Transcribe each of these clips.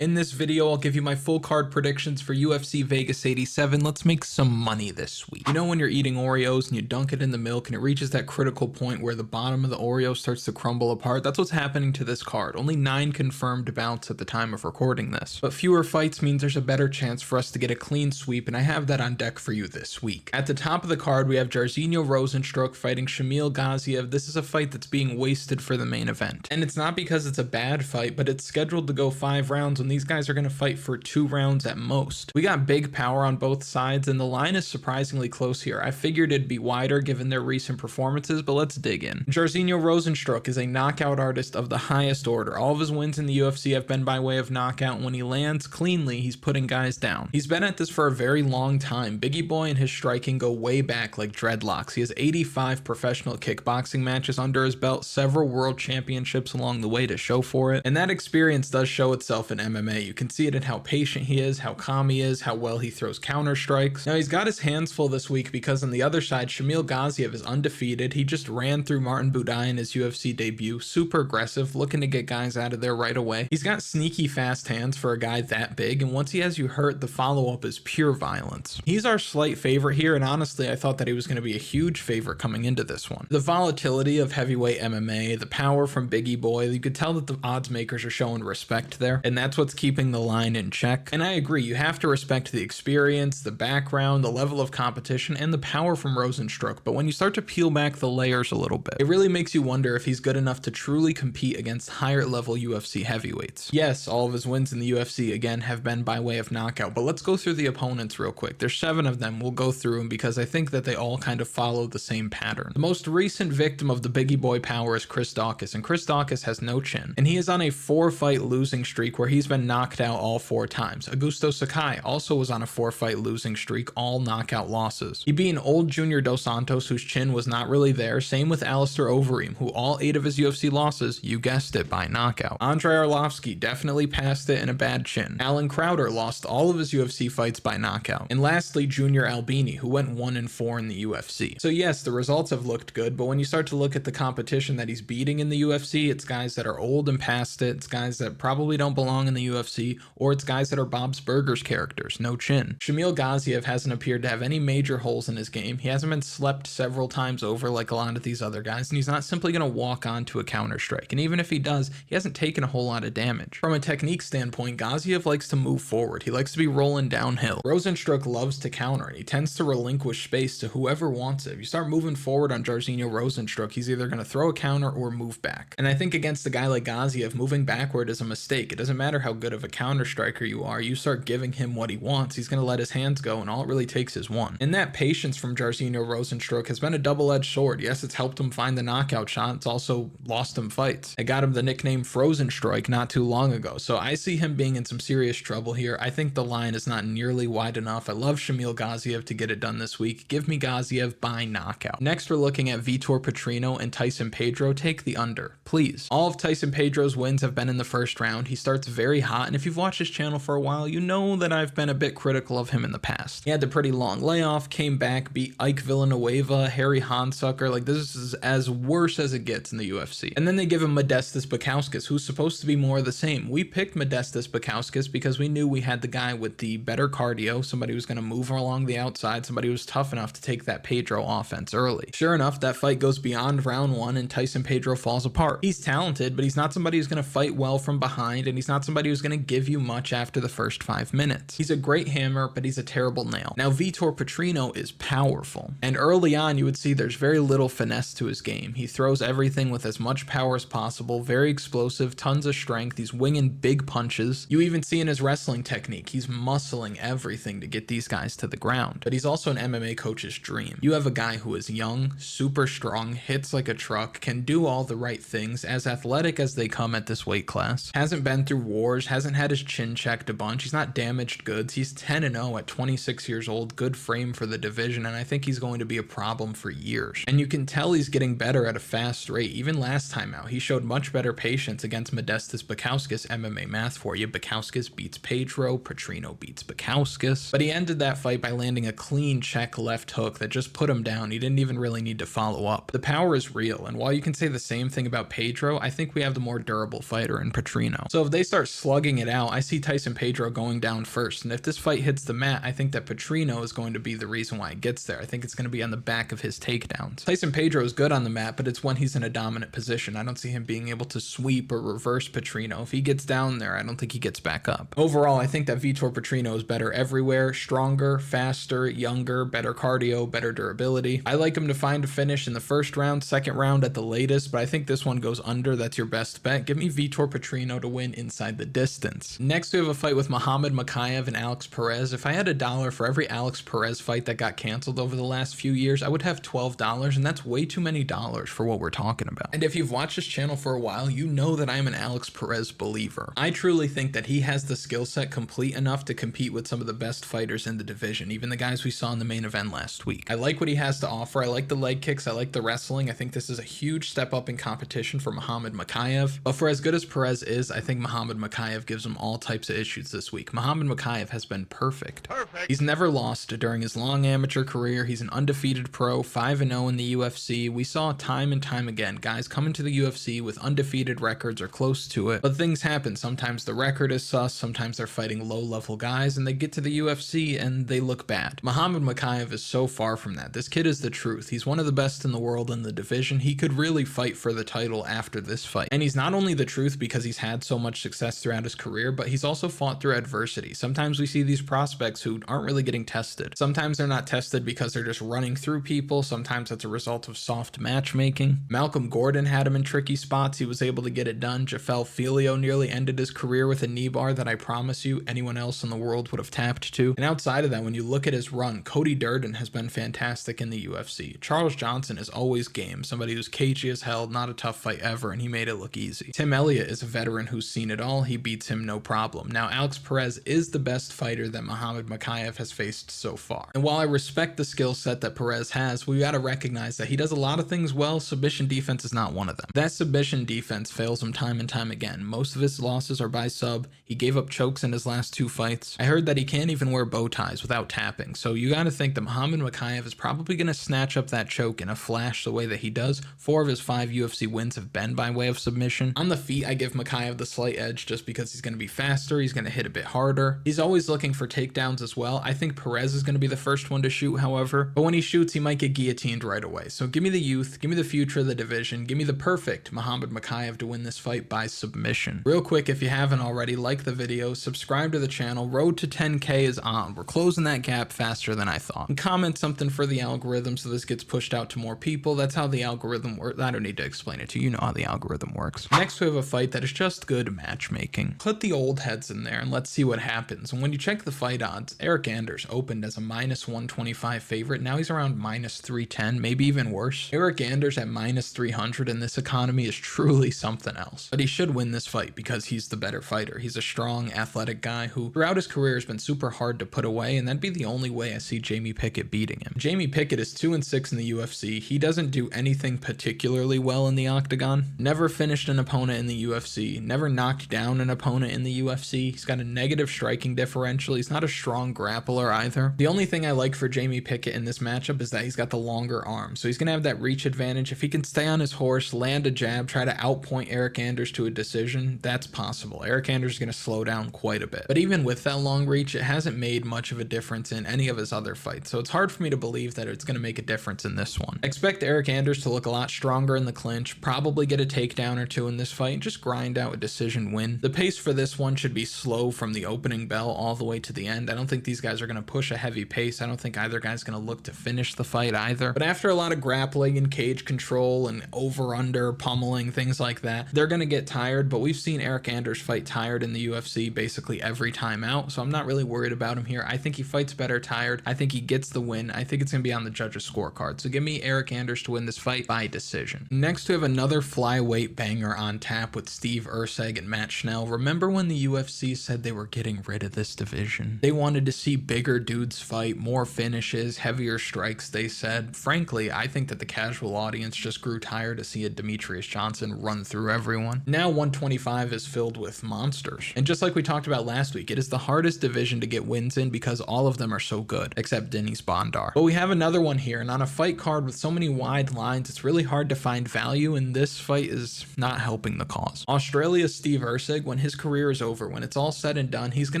In this video, I'll give you my full card predictions for UFC Vegas 87. Let's make some money this week. You know when you're eating Oreos and you dunk it in the milk and it reaches that critical point where the bottom of the Oreo starts to crumble apart? That's what's happening to this card. Only 9 confirmed bouts at the time of recording this. But fewer fights means there's a better chance for us to get a clean sweep, and I have that on deck for you this week. At the top of the card, we have Jairzinho Rozenstruik fighting Shamil Gaziev. This is a fight that's being wasted for the main event. And it's not because it's a bad fight, but it's scheduled to go 5 rounds when these guys are going to fight for 2 rounds at most. We got big power on both sides, and the line is surprisingly close here. I figured it'd be wider given their recent performances, but let's dig in. Jairzinho Rozenstruik is a knockout artist of the highest order. All of his wins in the UFC have been by way of knockout, and when he lands cleanly, he's putting guys down. He's been at this for a very long time. Biggie Boy and his striking go way back like dreadlocks. He has 85 professional kickboxing matches under his belt, several world championships along the way to show for it, and that experience does show itself in MMA. You can see it in how patient he is, how calm he is, how well he throws counter strikes. Now he's got his hands full this week because on the other side, Shamil Gaziev is undefeated. He just ran through Martin Buday in his UFC debut, super aggressive, looking to get guys out of there right away. He's got sneaky fast hands for a guy that big, and once he has you hurt, the follow-up is pure violence. He's our slight favorite here, and honestly, I thought that he was going to be a huge favorite coming into this one. The volatility of heavyweight MMA, the power from Biggie Boy, you could tell that the odds makers are showing respect there, and that's what's keeping the line in check. And I agree, you have to respect the experience, the background, the level of competition, and the power from Rozenstruik, but when you start to peel back the layers a little bit, it really makes you wonder if he's good enough to truly compete against higher level UFC heavyweights. Yes, all of his wins in the UFC again have been by way of knockout, but let's go through the opponents real quick. There's 7 of them. We'll go through them because I think that they all kind of follow the same pattern. The most recent victim of the Biggie Boy power is Chris Daukaus, and Chris Daukaus has no chin, and he is on a 4-fight losing streak where he's been knocked out all 4 times. Augusto Sakai also was on a 4-fight losing streak, all knockout losses. He beat an old Junior Dos Santos whose chin was not really there. Same with Alistair Overeem, who all 8 of his UFC losses, you guessed it, by knockout. Andrei Arlovski definitely passed it in a bad chin. Alan Crowder lost all of his UFC fights by knockout. And lastly, Junior Albini, who went 1-4 in the UFC. So yes, the results have looked good, but when you start to look at the competition that he's beating in the UFC, it's guys that are old and past it. It's guys that probably don't belong in the UFC, or it's guys that are Bob's Burgers characters, no chin. Shamil Gaziev hasn't appeared to have any major holes in his game. He hasn't been slept several times over like a lot of these other guys, and he's not simply going to walk onto a counter strike. And even if he does, he hasn't taken a whole lot of damage. From a technique standpoint, Gaziev likes to move forward. He likes to be rolling downhill. Rozenstruik loves to counter, and he tends to relinquish space to whoever wants it. If you start moving forward on Jairzinho Rozenstruik, he's either going to throw a counter or move back. And I think against a guy like Gaziev, moving backward is a mistake. It doesn't matter how good of a counter striker you are. You start giving him what he wants, he's going to let his hands go, and all it really takes is one. And that patience from Jairzinho Rozenstruik has been a double-edged sword. Yes, it's helped him find the knockout shot. It's also lost him fights. It got him the nickname Frozenstruik not too long ago. So I see him being in some serious trouble here. I think the line is not nearly wide enough. I love Shamil Gaziev to get it done this week. Give me Gaziev by knockout. Next, we're looking at Vitor Petrino and Tyson Pedro. Take the under, please. All of Tyson Pedro's wins have been in the first round. He starts very hot, and if you've watched his channel for a while, you know that I've been a bit critical of him in the past. He had the pretty long layoff, came back, beat Ike Villanueva, Harry Hansucker. Like, this is as worse as it gets in the UFC. And then they give him Modestas Bukauskas, who's supposed to be more of the same. We picked Modestas Bukauskas because we knew we had the guy with the better cardio, somebody who's going to move along the outside, somebody who's tough enough to take that Pedro offense early. Sure enough, that fight goes beyond round 1 and Tyson Pedro falls apart. He's talented, but he's not somebody who's going to fight well from behind, and he's not somebody who's going to give you much after the first 5 minutes. He's a great hammer, but he's a terrible nail. Now, Vitor Petrino is powerful, and early on you would see there's very little finesse to his game. He throws everything with as much power as possible, very explosive, tons of strength. He's winging big punches. You even see in his wrestling technique, he's muscling everything to get these guys to the ground. But he's also an MMA coach's dream. You have a guy who is young, super strong, hits like a truck, can do all the right things, as athletic as they come at this weight class, hasn't been through wars, hasn't had his chin checked a bunch, he's not damaged goods, he's 10-0 at 26 years old, good frame for the division, and I think he's going to be a problem for years. And you can tell he's getting better at a fast rate. Even last time out, he showed much better patience against Modestas Bukauskas. MMA math for you. Bukauskas beats Pedro, Petrino beats Bukauskas, but he ended that fight by landing a clean check left hook that just put him down. He didn't even really need to follow up. The power is real, and while you can say the same thing about Pedro, I think we have the more durable fighter in Petrino. So if they start slugging it out, I see Tyson Pedro going down first. And if this fight hits the mat, I think that Petrino is going to be the reason why it gets there. I think it's going to be on the back of his takedowns. Tyson Pedro is good on the mat, but it's when he's in a dominant position. I don't see him being able to sweep or reverse Petrino. If he gets down there, I don't think he gets back up. Overall, I think that Vitor Petrino is better everywhere, stronger, faster, younger, better cardio, better durability. I like him to find a finish in the first round, second round at the latest, but I think this one goes under. That's your best bet. Give me Vitor Petrino to win inside the distance. Next, we have a fight with Mokaev and Alex Perez. If I had $1 for every Alex Perez fight that got canceled over the last few years, I would have $12, and that's way too many dollars for what we're talking about. And if you've watched this channel for a while, you know that I'm an Alex Perez believer. I truly think that he has the skill set complete enough to compete with some of the best fighters in the division, even the guys we saw in the main event last week. I like what he has to offer. I like the leg kicks. I like the wrestling. I think this is a huge step up in competition for Mokaev. But for as good as Perez is, I think Mokaev gives him all types of issues this week. Mokaev has been perfect. He's never lost during his long amateur career. He's an undefeated pro, 5-0 in the UFC. We saw time and time again guys come into the UFC with undefeated records or close to it, but things happen. Sometimes the record is sus, sometimes they're fighting low-level guys, and they get to the UFC and they look bad. Mokaev is so far from that. This kid is the truth. He's one of the best in the world in the division. He could really fight for the title after this fight. And he's not only the truth because he's had so much success throughout his career, but he's also fought through adversity. Sometimes we see these prospects who aren't really getting tested. Sometimes they're not tested because they're just running through people. Sometimes that's a result of soft matchmaking. Malcolm Gordon had him in tricky spots. He was able to get it done. Jafel Filio nearly ended his career with a knee bar that I promise you anyone else in the world would have tapped to. And outside of that, when you look at his run, Cody Durden has been fantastic in the UFC. Charles Johnson is always game, somebody who's cagey as hell, not a tough fight ever, and he made it look easy. Tim Elliott is a veteran who's seen it all. He beats him no problem. Now, Alex Perez is the best fighter that Mokaev has faced so far. And while I respect the skill set that Perez has, we gotta recognize that he does a lot of things well. Submission defense is not one of them. That submission defense fails him time and time again. Most of his losses are by sub. He gave up chokes in his last 2 fights. I heard that he can't even wear bow ties without tapping. So you gotta think that Mokaev is probably gonna snatch up that choke in a flash the way that he does. 4 of his 5 UFC wins have been by way of submission. On the feet, I give Mokaev the slight edge just because he's gonna be faster. He's gonna hit a bit harder. He's always looking for takedowns as well. I think Perez is gonna be the first one to shoot, however. But when he shoots, he might get guillotined right away. So give me the youth, give me the future of the division, give me the perfect Mokaev to win this fight by submission. Real quick, if you haven't already, like the video, subscribe to the channel. Road to 10K is on. We're closing that gap faster than I thought. And comment something for the algorithm so this gets pushed out to more people. That's how the algorithm works. I don't need to explain it to you. You know how the algorithm works. Next, we have a fight that is just good matchmaking. Put the old heads in there and let's see what happens. And when you check the fight odds, Eryk Anders opened as a -125 favorite. Now he's around -310, maybe even worse. Eryk Anders at -300 in this economy is truly something else. But he should win this fight because he's the better fighter. He's a strong, athletic guy who throughout his career has been super hard to put away, and that'd be the only way I see Jamie Pickett beating him. Jamie Pickett is 2-6 in the UFC. He doesn't do anything particularly well in the octagon. Never finished an opponent in the UFC. Never knocked down an opponent in the UFC. He's got a negative striking differential. He's not a strong grappler either. The only thing I like for Jamie Pickett in this matchup is that he's got the longer arm. So he's going to have that reach advantage. If he can stay on his horse, land a jab, try to outpoint Eryk Anders to a decision, that's possible. Eryk Anders is going to slow down quite a bit. But even with that long reach, it hasn't made much of a difference in any of his other fights. So it's hard for me to believe that it's going to make a difference in this one. Expect Eryk Anders to look a lot stronger in the clinch, probably get a takedown or 2 in this fight, and just grind out a decision win. The pace for this one should be slow from the opening bell all the way to the end. I don't think these guys are going to push a heavy pace. I don't think either guy's going to look to finish the fight either. But after a lot of grappling and cage control and over-under pummeling, things like that, they're going to get tired. But we've seen Eryk Anders fight tired in the UFC basically every time out, so I'm not really worried about him here. I think he fights better tired. I think he gets the win. I think it's going to be on the judges' scorecard. So give me Eryk Anders to win this fight by decision. Next, we have another flyweight banger on tap with Steve Erceg and Matt Schnell. Remember when the UFC said they were getting rid of this division? They wanted to see bigger dudes fight, more finishes, heavier strikes, they said. Frankly, I think that the casual audience just grew tired to see a Demetrius Johnson run through everyone. Now 125 is filled with monsters. And just like we talked about last week, it is the hardest division to get wins in because all of them are so good, except Dennis Bondar. But we have another one here, and on a fight card with so many wide lines, it's really hard to find value, and this fight is not helping the cause. Australia's Steve Erceg, when his career is over, when it's all said and done, he's going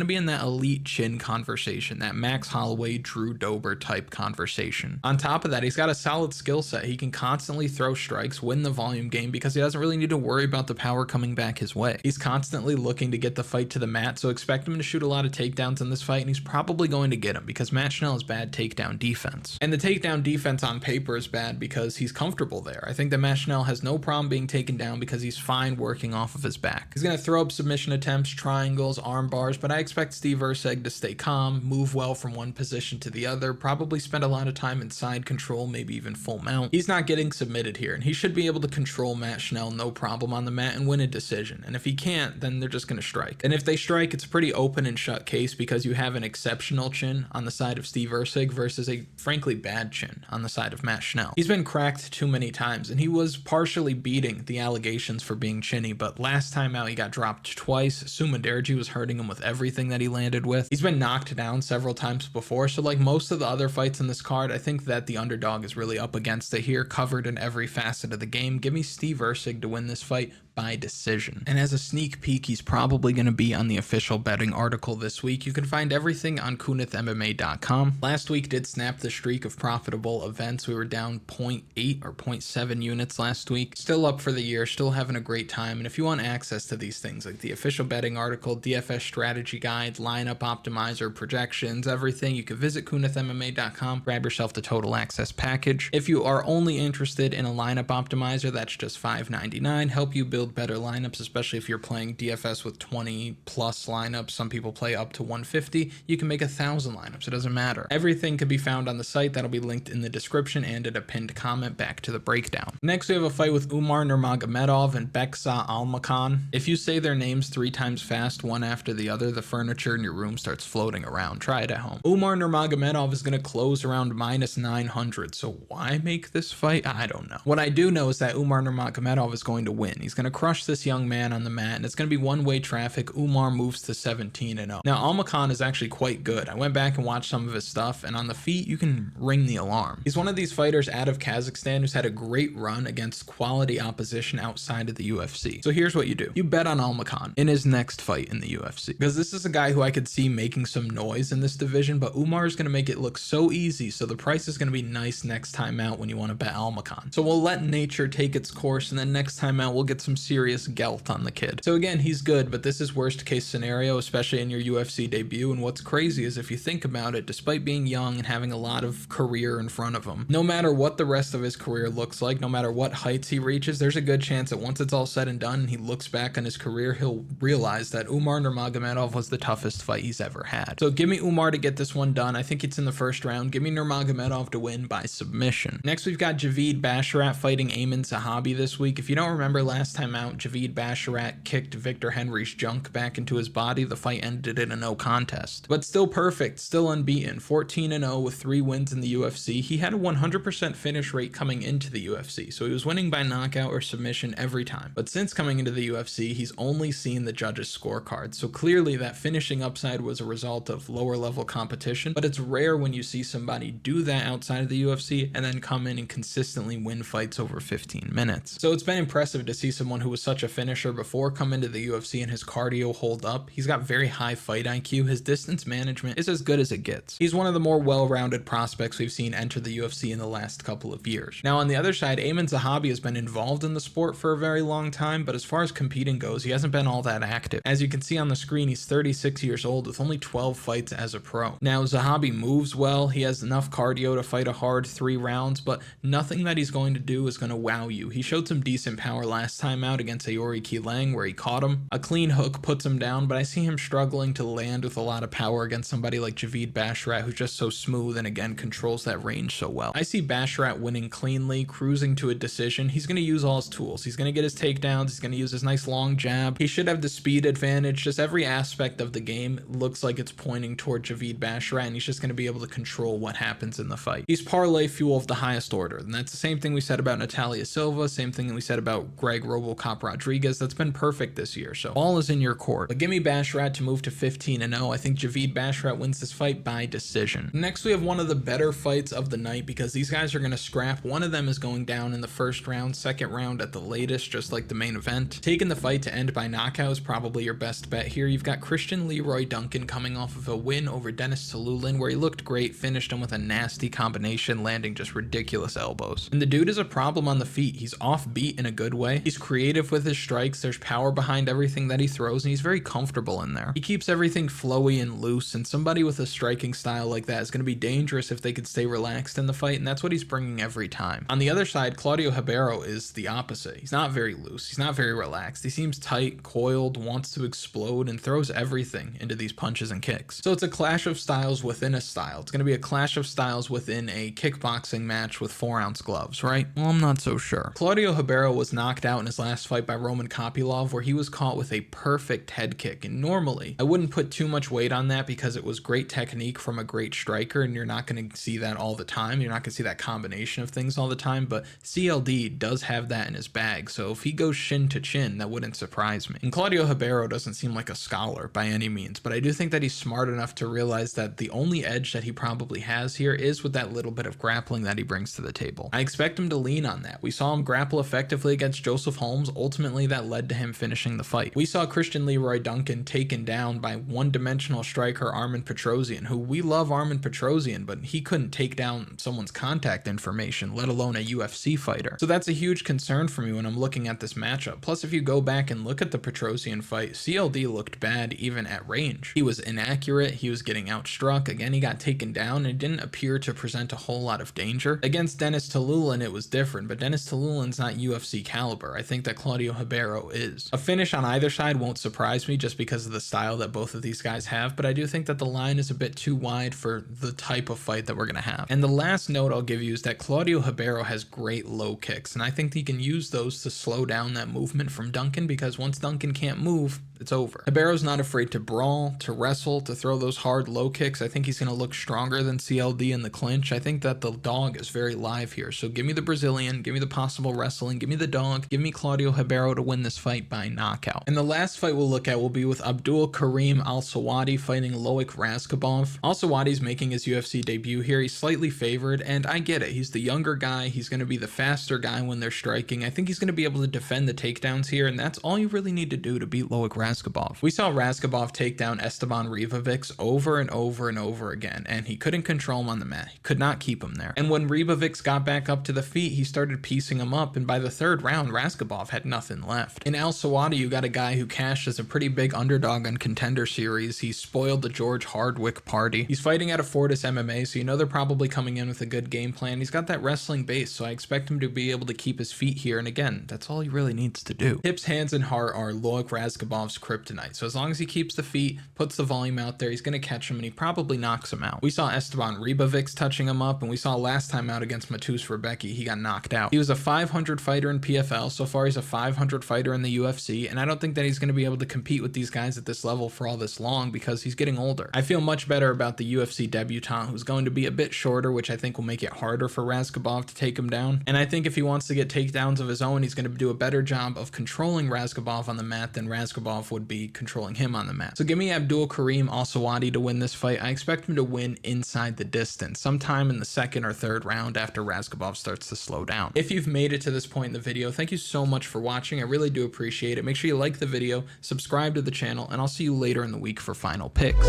to be in that elite chin conversation, that Max Holloway, Drew Dober type conversation. On top of that, he's got a solid skill set. He can constantly throw strikes, win the volume game because he doesn't really need to worry about the power coming back his way. He's constantly looking to get the fight to the mat, so expect him to shoot a lot of takedowns in this fight, and he's probably going to get him because Matt Schnell has bad takedown defense. And the takedown defense on paper is bad because he's comfortable there. I think that Matt Schnell has no problem being taken down because he's fine working off of his back. He's going to throw up submission attempts, triangles, arm bars, but I expect Steve Erceg to stay calm, move well from one position to the other, probably spend a lot of time in side control, maybe even full mount. He's not getting submitted here, and he should be able to control Matt Schnell no problem on the mat and win a decision. And if he can't, then they're just going to strike. And if they strike, it's a pretty open and shut case because you have an exceptional chin on the side of Steve Erceg versus a frankly bad chin on the side of Matt Schnell. He's been cracked too many times, and he was partially beating the allegations for being chinny, but last time out he got dropped twice. Sumaderji was hurting him with everything that he landed with. He's been knocked down several times before, so like most of the other fights in this card, I think that the underdog is really up against it here, covered in every facet of the game. Give me Steve Erceg to win this fight by decision. And as a sneak peek, he's probably going to be on the official betting article this week. You can find everything on kunithmma.com. Last week did snap the streak of profitable events. We were down 0.8 or 0.7 units last week. Still up for the year, still having a great time. And if you want access to these things like the official betting article, DFS strategy guide, lineup optimizer, projections, everything, you can visit kunithmma.com, grab yourself the total access package. If you are only interested in a lineup optimizer, that's just $5.99. Help you build better lineups, especially if you're playing DFS with 20 plus lineups. Some people play up to 150. You can make 1,000 lineups. It doesn't matter. Everything can be found on the site. That'll be linked in the description and in a pinned comment. Back to the breakdown. Next, we have a fight with Umar Nurmagomedov and Bekzat Almakhan. If you say their names 3 times fast, one after the other, the furniture in your room starts floating around. Try it at home. Umar Nurmagomedov is going to close around -900. So why make this fight? I don't know. What I do know is that Umar Nurmagomedov is going to win. He's going to crush this young man on the mat, and it's going to be one-way traffic. Umar moves to 17-0. Now, Almakhan is actually quite good. I went back and watched some of his stuff, and on the feet, you can ring the alarm. He's one of these fighters out of Kazakhstan who's had a great run against quality opposition outside of the UFC. So here's what you do. You bet on Almakhan in his next fight in the UFC, because this is a guy who I could see making some noise in this division, but Umar is going to make it look so easy, so the price is going to be nice next time out when you want to bet Almakhan. So we'll let nature take its course, and then next time out, we'll get some serious gelt on the kid. So again, he's good, but this is worst case scenario, especially in your UFC debut. And what's crazy is if you think about it, despite being young and having a lot of career in front of him, no matter what the rest of his career looks like, no matter what heights he reaches, there's a good chance that once it's all said and done and he looks back on his career, he'll realize that Umar Nurmagomedov was the toughest fight he's ever had. So give me Umar to get this one done. I think it's in the first round. Give me Nurmagomedov to win by submission. Next, we've got Javid Basharat fighting Aiemann Zahabi this week. If you don't remember last time out, Javid Basharat kicked Victor Henry's junk back into his body. The fight ended in a no contest, but still perfect, still unbeaten, 14-0 with 3 wins in the UFC. He had a 100% finish rate coming into the UFC, so he was winning by knockout or submission every time. But since coming into the UFC, he's only seen the judges' scorecards, so clearly that finishing upside was a result of lower level competition, but it's rare when you see somebody do that outside of the UFC and then come in and consistently win fights over 15 minutes. So it's been impressive to see someone who was such a finisher before come into the UFC and his cardio hold up. He's got very high fight IQ. His distance management is as good as it gets. He's one of the more well-rounded prospects we've seen enter the UFC in the last couple of years. Now on the other side, Aiemann Zahabi has been involved in the sport for a very long time, but as far as competing goes, he hasn't been all that active. As you can see on the screen, he's 36 years old with only 12 fights as a pro. Now Zahabi moves well. He has enough cardio to fight a hard 3 rounds, but nothing that he's going to do is going to wow you. He showed some decent power last time out against Aori Kilang where he caught him. A clean hook puts him down, but I see him struggling to land with a lot of power against somebody like Javid Basharat, who's just so smooth and again controls that range so well. I see Basharat winning cleanly, cruising to a decision. He's going to use all his tools. He's going to get his takedowns. He's going to use his nice long jab. He should have the speed advantage. Just every aspect of the game looks like it's pointing toward Javid Basharat, and he's just going to be able to control what happens in the fight. He's parlay fuel of the highest order, and that's the same thing we said about Natalia Silva, same thing that we said about Greg Robo Cop Rodriguez. That's been perfect this year, so all is in your court. But give me Basharat to move to 15-0. I think Javid Basharat wins this fight by decision. Next, we have one of the better fights of the night because these guys are going to scrap. One of them is going down in the first round, second round at the latest, just like the main event. Taking the fight to end by knockout is probably your best bet here. You've got Leroy Duncan coming off of a win over Denis Tiuliulin where he looked great, finished him with a nasty combination, landing just ridiculous elbows. And the dude is a problem on the feet. He's offbeat in a good way. He's creative with his strikes. There's power behind everything that he throws, and he's very comfortable in there. He keeps everything flowy and loose, and somebody with a striking style like that is going to be dangerous if they could stay relaxed in the fight, and that's what he's bringing every time. On the other side, Claudio Ribeiro is the opposite. He's not very loose. He's not very relaxed. He seems tight, coiled, wants to explode, and throws everything into these punches and kicks. So it's a clash of styles within a style. It's going to be a clash of styles within a kickboxing match with 4-ounce gloves, right? Well, I'm not so sure. Claudio Ribeiro was knocked out in his last fight by Roman Kopylov where he was caught with a perfect head kick, and normally I wouldn't put too much weight on that because it was great technique from a great striker, and you're not going to see that all the time. You're not going to see that combination of things all the time, but CLD does have that in his bag, so if he goes shin to chin, that wouldn't surprise me. And Claudio Ribeiro doesn't seem like a scholar by any means, but I do think that he's smart enough to realize that the only edge that he probably has here is with that little bit of grappling that he brings to the table. I expect him to lean on that. We saw him grapple effectively against Joseph Holmes. Ultimately, that led to him finishing the fight. We saw Leroy Duncan taken down by one-dimensional striker Armen Petrosian, who we love Armen Petrosian, but he couldn't take down someone's contact information, let alone a UFC fighter. So that's a huge concern for me when I'm looking at this matchup. Plus, if you go back and look at the Petrosian fight, CLD looked bad even at range. He was inaccurate, he was getting outstruck, again he got taken down, and didn't appear to present a whole lot of danger. Against Denis Tiuliulin it was different, but Denis Tiuliulin's not UFC caliber. I think that Claudio Ribeiro is. A finish on either side won't surprise me just because of the style that both of these guys have, but I do think that the line is a bit too wide for the type of fight that we're going to have. And the last note I'll give you is that Claudio Ribeiro has great low kicks, and I think he can use those to slow down that movement from Duncan, because once Duncan can't move, it's over. Ribeiro's not afraid to brawl, to wrestle, to throw those hard low kicks. I think he's going to look stronger than CLD in the clinch. I think that the dog is very live here. So give me the Brazilian, give me the possible wrestling, give me the dog, give me Claudio Ribeiro to win this fight by knockout. And the last fight we'll look at will be with Abdul-Kareem Al-Selwady fighting Loik Radzhabov. Al-Selwady's making his UFC debut here. He's slightly favored, and I get it. He's the younger guy. He's going to be the faster guy when they're striking. I think he's going to be able to defend the takedowns here, and that's all you really need to do to beat Loik Radzhabov. We saw Radzhabov take down Esteban Ribovics over and over and over again, and he couldn't control him on the mat. He could not keep him there. And when Ribovics got back up to the feet, he started piecing him up, and by the third round, Radzhabov had nothing left. In Al-Selwady, you got a guy who cashed as a pretty big underdog on Contender Series. He spoiled the George Hardwick party. He's fighting out of Fortis MMA, so you know they're probably coming in with a good game plan. He's got that wrestling base, so I expect him to be able to keep his feet here, and again, that's all he really needs to do. Hips, hands, and heart are Loik Radzhabov's kryptonite, so as long as he keeps the feet, puts the volume out there, he's going to catch him, and he probably knocks him out. We saw Esteban Ribovics touching him up, and we saw last time out against Matus Rebecki, he got knocked out. He was a 500 fighter in PFL. So far, he's a 500 fighter in the UFC, and I don't think that he's going to be able to compete with these guys at this level for all this long because he's getting older. I feel much better about the UFC debutant, who's going to be a bit shorter, which I think will make it harder for Radzhabov to take him down. And I think if he wants to get takedowns of his own, he's going to do a better job of controlling Radzhabov on the mat than Radzhabov would be controlling him on the mat. So give me Abdul-Kareem Al-Selwady to win this fight. I expect him to win inside the distance, sometime in the second or third round after Radzhabov starts to slow down. If you've made it to this point in the video, thank you so much for watching. I really do appreciate it. Make sure you like the video, subscribe to the channel, and I'll see you later in the week for final picks.